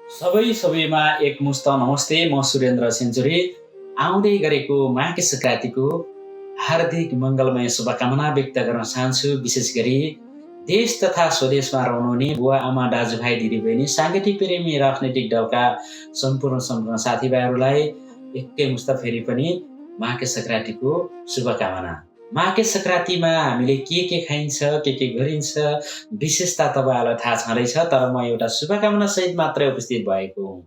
सबैमा एकमुष्ट नमस्ते। म सुरेन्द्र सेन्चुरी आउँदै गरेको माघे संक्रान्तिको हार्दिक मङ्गलमय शुभकामना व्यक्त गर्न चाहन्छु। विशेष गरी देश तथा स्वदेशमा रहनुहुने बुवा आमा दाजुभाइ दिदीबहिनी साङ्गीतिक प्रेमी राजनैतिक दलका सम्पूर्ण साथीभाइहरूलाई एकैमुष्ट फेरि पनि माघे संक्रान्तिको शुभकामना। माघे संक्रान्तिमा हामीले के खाइन्छ, के गरिन्छ विशेषता तपाईँहरूलाई थाहा छँदैछ, तर म एउटा शुभकामना सहित मात्रै उपस्थित भएको हुँ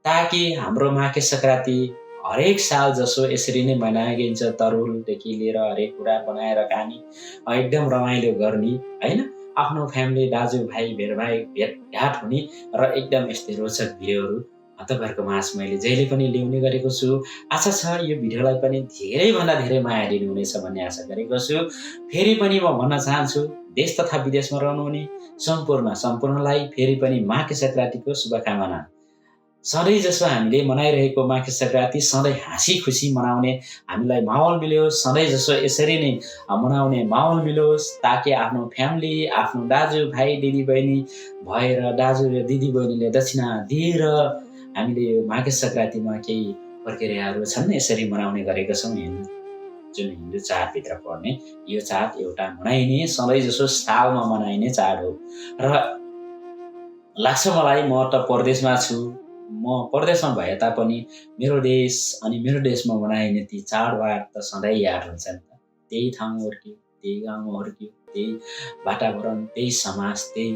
ताकि हाम्रो माघे संक्रान्ति हरेक साल जसो यसरी नै मनाइन्छ। तरुलदेखि लिएर हरेक कुरा बनाएर खाने, एकदम रमाइलो गर्ने होइन, आफ्नो फ्यामिली दाजुभाइ भेटघाट हुने र एकदम यस्तै रोचक भिडियोहरू तपाईँहरूको माझ मैले जहिले पनि ल्याउने गरेको छु। आशा छ यो भिडियोलाई पनि धेरैभन्दा धेरै माया दिनुहुनेछ भन्ने आशा गरेको छु। फेरि पनि म भन्न चाहन्छु, देश तथा विदेशमा रहनुहुने सम्पूर्णलाई फेरि पनि माघे संक्रान्तिको शुभकामना। सधैँ जसो हामीले मनाइरहेको माघे संक्रान्ति सधैँ हाँसी खुसी मनाउने हामीलाई माहौल मिलोस्, सधैँ जसो यसरी नै मनाउने माहौल मिलोस् ताकि आफ्नो फ्यामिली, आफ्नो दाजुभाइ दिदीबहिनी भएर दाजु र दिदीबहिनीले दक्षिणा दिएर हामीले माघे संक्रान्तिमा केही प्रक्रियाहरू छन् यसरी मनाउने गरेका छौँ। जुन हिन्दू चाडभित्र पर्ने यो चाड एउटा मनाइने सधैँ जसो सालमा मनाइने चाड हो र लाग्छ मलाई म त परदेशमा छु। म परदेशमा भए तापनि मेरो देश अनि मेरो देशमा मनाइने ती चाडबाड त सधैँ याद हुन्छन्। त्यही ठाउँमा हुर्कियो, त्यही गाउँमा हुर्कियो, त्यही वातावरण, त्यही समाज, त्यही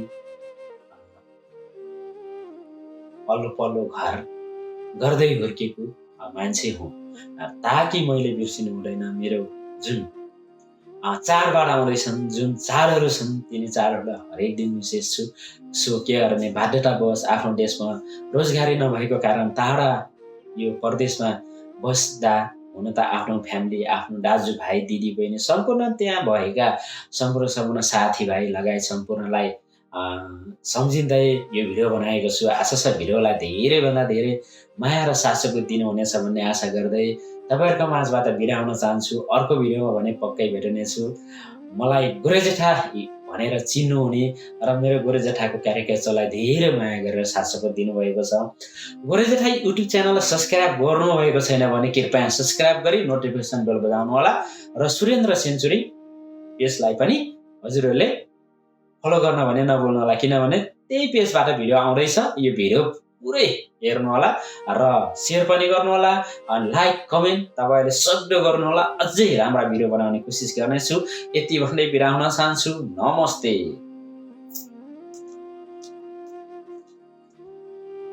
पल्लो घर गर्दै हुर्केको मान्छे हुँ। ताकि मैले बिर्सिनु हुँदैन मेरो जुन चाडबाड आउँदैछन्, जुन चाडहरू छन् तिनी चाडहरूलाई हरेक दिन विशेष छु। सो के गर्ने बाध्यतावश आफ्नो देशमा रोजगारी नभएको कारण टाढा यो परदेशमा बस्दा हुन त आफ्नो फ्यामिली, आफ्नो दाजुभाइ दिदीबहिनी सम्पूर्ण त्यहाँ भएका सम्पूर्ण साथीभाइ लगायत सम्पूर्णलाई सम्झिँदै यो भिडियो बनाएको छु। आशा छ भिडियोलाई धेरैभन्दा धेरै माया र साथको दिनुहुनेछ भन्ने आशा गर्दै तपाईँहरूको माझबाट बिदा हुन चाहन्छु। अर्को भिडियोमा भने पक्कै भेट्नेछु। मलाई गोरे जेठा भनेर चिन्नुहुने र मेरो गोरे जेठाको क्यारेक्टरलाई धेरै माया गरेर साथको दिनुभएको छ। गोरे जेठा युट्युब च्यानललाई सब्सक्राइब गर्नुभएको छैन भने कृपया सब्सक्राइब गरी नोटिफिकेसन बेल बजाउनु होला र सुरेन्द्र सेन्चुरी पेजलाई पनि हजुरहरूले फलो गर्न भने नभुल्नु होला, किनभने त्यही पेजबाट भिडियो आउँदैछ। यो भिडियो पुरै हेर्नु होला र सेयर पनि गर्नु होला, लाइक कमेन्ट तपाईँहरूले सक्दो गर्नु होला। अझै राम्रा भिडियो बनाउने कोसिस गर्नेछु। यति भन्दै बिदा हुन चाहन्छु। नमस्ते।